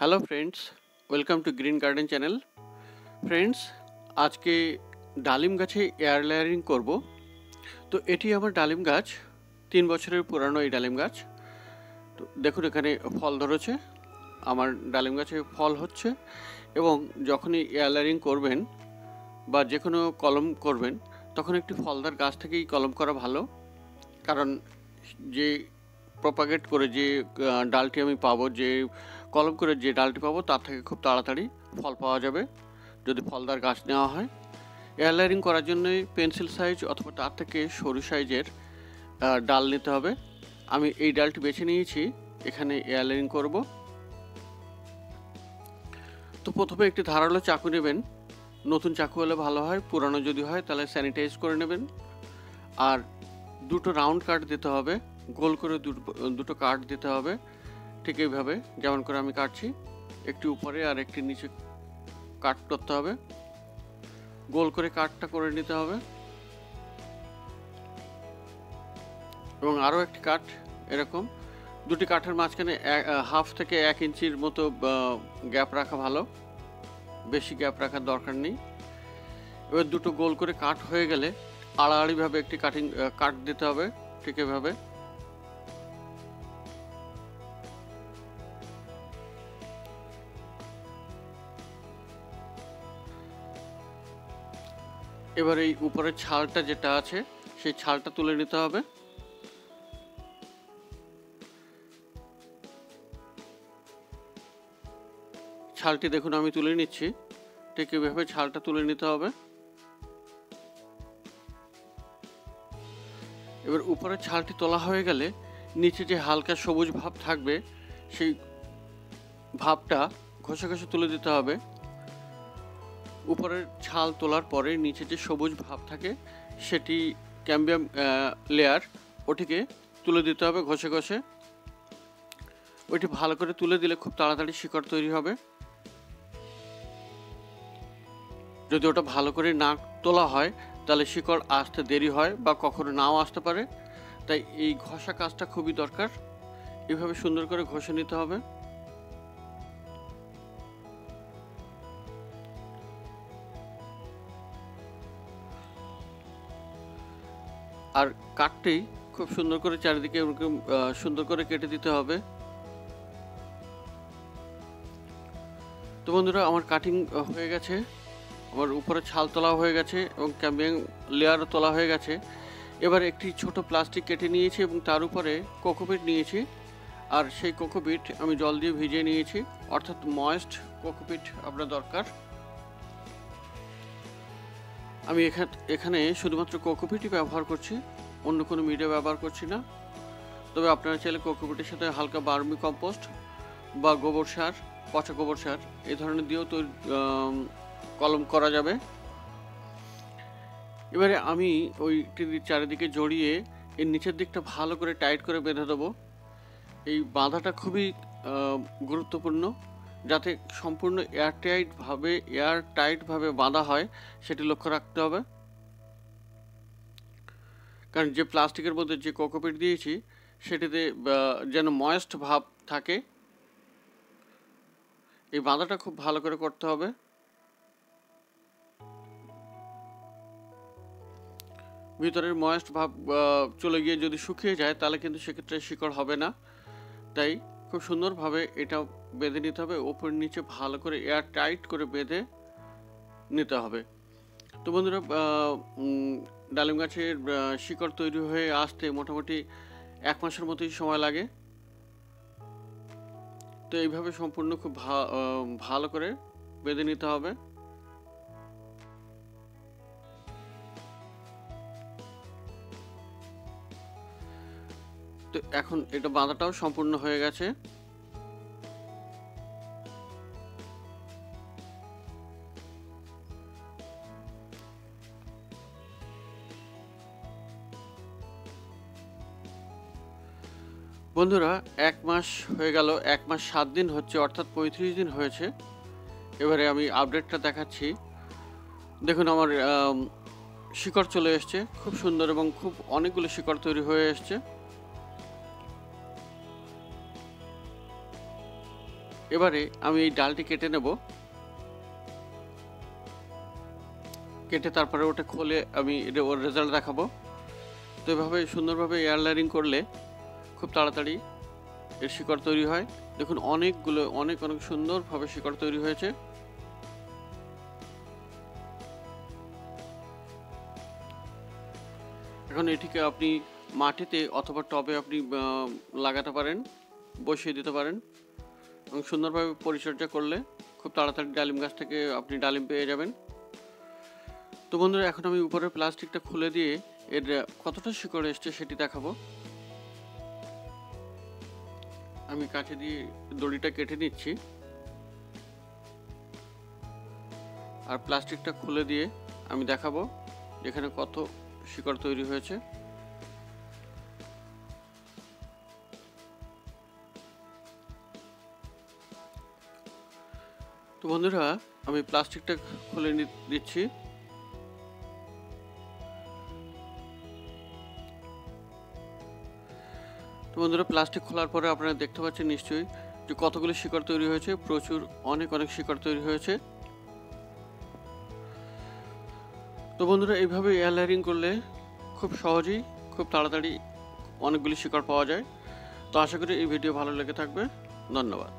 Hello friends, welcome to green garden channel. Friends, আজকে ডালিম গাছে এয়ার লেয়ারিং করব। তো এটি আমার ডালিম গাছ, 3 বছরের পুরানো এই ডালিম গাছ। তো দেখুন এখানে ফল ধরেছে, আমার ডালিম গাছে ফল হচ্ছে। এবং যখনই এয়ার লেয়ারিং করবেন বা যে কোনো কলম করবেন, তখন একটি ফলদার গাছ থেকেই কলম করা ভালো। কারণ যে প্রপাগেট করে যে ডালটি আমি পাবো, যে কলম করে যে ডালটি পাবো, তার থেকে খুব তাড়াতাড়ি ফল পাওয়া যাবে যদি ফলদার গাছ নেওয়া হয়। এয়ার লেয়ারিং করার জন্যই পেন্সিল সাইজ অথবা তার থেকে সরু সাইজের ডাল নিতে হবে। আমি এই ডালটি বেছে নিয়েছি, এখানে এয়ার লেয়ারিং করব। তো প্রথমে একটি ধারালো চাকু নেবেন, নতুন চাকু হলে ভালো হয়, পুরানো যদি হয় তাহলে স্যানিটাইজ করে নেবেন। আর দুটো রাউন্ড কাট দিতে হবে, গোল করে দুটো কাট দিতে হবে, ঠিক এইভাবে যেমন করে আমি কাটছি। একটি উপরে আর একটি নিচে কাট করতে হবে, গোল করে কাটটা করে নিতে হবে। এবং আরও একটি কাট এরকম, দুটি কাঠের মাঝখানে হাফ থেকে 1 ইঞ্চির মতো গ্যাপ রাখা ভালো, বেশি গ্যাপ রাখার দরকার নেই। এবার দুটো গোল করে কাট হয়ে গেলে আড়াআড়িভাবে একটি কাট দিতে হবে, ঠিক এভাবে। এবার এই উপরের ছালটা যেটা আছে, সেই ছালটা তুলে নিতে হবে। ছালটি দেখুন আমি তুলে নিচ্ছি, ঠিক এভাবে ছালটা তুলে নিতে হবে। এবার উপরের ছালটি তোলা হয়ে গেলে নিচে যে হালকা সবুজ ভাব থাকবে, সেই ভাবটা ঘষে ঘষে তুলে দিতে হবে। উপরের ছাল তোলার পরে নিচে যে সবুজ ভাব থাকে, সেটি ক্যাম্বিয়াম লেয়ার, ওটিকে তুলে দিতে হবে ঘষে ঘষে। ওইটি ভালো করে তুলে দিলে খুব তাড়াতাড়ি শিকড় তৈরি হবে। যদি ওটা ভালো করে না তোলা হয় তাহলে শিকড় আসতে দেরি হয় বা কখনো নাও আসতে পারে। তাই এই ঘষা কাজটা খুবই দরকার। এভাবে সুন্দর করে ঘষে নিতে হবে। আর কাঠটি খুব সুন্দর করে চারিদিকে এরকম সুন্দর করে কেটে দিতে হবে। তো বন্ধুরা, আমার কাটিং হয়ে গেছে, আমার উপরে ছাল তোলা হয়ে গেছে এবং ক্যাম্বিয়াম লেয়ারও তোলা হয়ে গেছে। এবার একটি ছোট প্লাস্টিক কেটে নিয়েছি এবং তার উপরে কোকোপিট নিয়েছি। আর সেই কোকোপিট আমি জল দিয়ে ভিজিয়ে নিয়েছি, অর্থাৎ ময়েস্ট কোকোপিট আপনার দরকার। আমি এখানে শুধুমাত্র কোকোপিটই ব্যবহার করছি, অন্য কোনো মিডিয়া ব্যবহার করছি না। তবে আপনারা চাইলে কোকোপিটের সাথে হালকা বার্মি কম্পোস্ট বা গোবর সার, পচা গোবর সার এই ধরনের দিয়েও তৈরি কলম করা যাবে। এবারে আমি ওইটি চারিদিকে জড়িয়ে এর নিচের দিকটা ভালো করে টাইট করে বেঁধে দেবো। এই বাঁধাটা খুবই গুরুত্বপূর্ণ, যাতে সম্পূর্ণ এয়ার টাইটভাবে বাঁধা হয় সেটি লক্ষ্য রাখতে হবে। কারণ যে প্লাস্টিকের মধ্যে যে কোকোপিট দিয়েছি সেটিতে যেন ময়েস্ট ভাব থাকে। এই বাঁধাটা খুব ভালো করে করতে হবে। ভিতরের ময়েস্ট ভাব চলে গিয়ে যদি শুকিয়ে যায় তাহলে কিন্তু সেক্ষেত্রে শিকড় হবে না। তাই খুব সুন্দরভাবে এটা বেঁধে নিতে হবে, ওপর নিচে ভালো করে এয়ার টাইট করে বেঁধে নিতে হবে। তো বন্ধুরা, ডালিম গাছের শিকড় তৈরি হয়ে আসতে মোটামুটি 1 মাসের মতোই সময় লাগে। তো এইভাবে সম্পূর্ণ খুব ভালো করে বেঁধে নিতে হবে। তো এখন এটা বাঁধাটাও সম্পূর্ণ হয়ে গেছে। বন্ধুরা, 1 মাস হয়ে গেল, 1 মাস 7 দিন হচ্ছে, অর্থাৎ 35 দিন হয়েছে। এবারে আমি আপডেটটা দেখাচ্ছি। দেখুন আমার শিকড় চলে এসছে খুব সুন্দর, এবং খুব অনেকগুলো শিকড় তৈরি হয়ে এসছে। এবারে আমি এই ডালটি কেটে নেব, কেটে তারপরে ওটা খুলে আমি ওর রেজাল্ট দেখাবো। তো এভাবে সুন্দরভাবে এয়ার লেয়ারিং করলে খুব তাড়াতাড়ি এর শিকড় তৈরি হয়। দেখুন অনেকগুলো অনেক সুন্দরভাবে শিকড় তৈরি হয়েছে। এখন এটিকে আপনি মাটিতে অথবা টবে আপনি লাগাতে পারেন, বসিয়ে দিতে পারেন এবং সুন্দরভাবে পরিচর্যা করলে খুব তাড়াতাড়ি ডালিম গাছ থেকে আপনি ডালিম পেয়ে যাবেন। তো বন্ধুরা, এখন আমি উপরের প্লাস্টিকটা খুলে দিয়ে এর কতটা শিকড় এসছে সেটি দেখাবো। আমি কাছে দিয়ে দড়িটা কেটে নিচ্ছি আর প্লাস্টিকটা খুলে দিয়ে আমি দেখাবো এখানে কত শিকড় তৈরি হয়েছে। তো বন্ধুরা, আমি প্লাস্টিকটা খুলে দিচ্ছি। তো বন্ধুরা, প্লাস্টিক খোলার পরে আপনারা দেখতে পাচ্ছেন নিশ্চয়ই যে কতগুলো শিকড় তৈরি হয়েছে। প্রচুর অনেক শিকড় তৈরি হয়েছে। তো বন্ধুরা, এইভাবে এয়ার লেয়ারিং করলে খুব সহজেই খুব তাড়াতাড়ি অনেকগুলি শিকড় পাওয়া যায়। তো আশা করি এই ভিডিও ভালো লেগে থাকবে। ধন্যবাদ।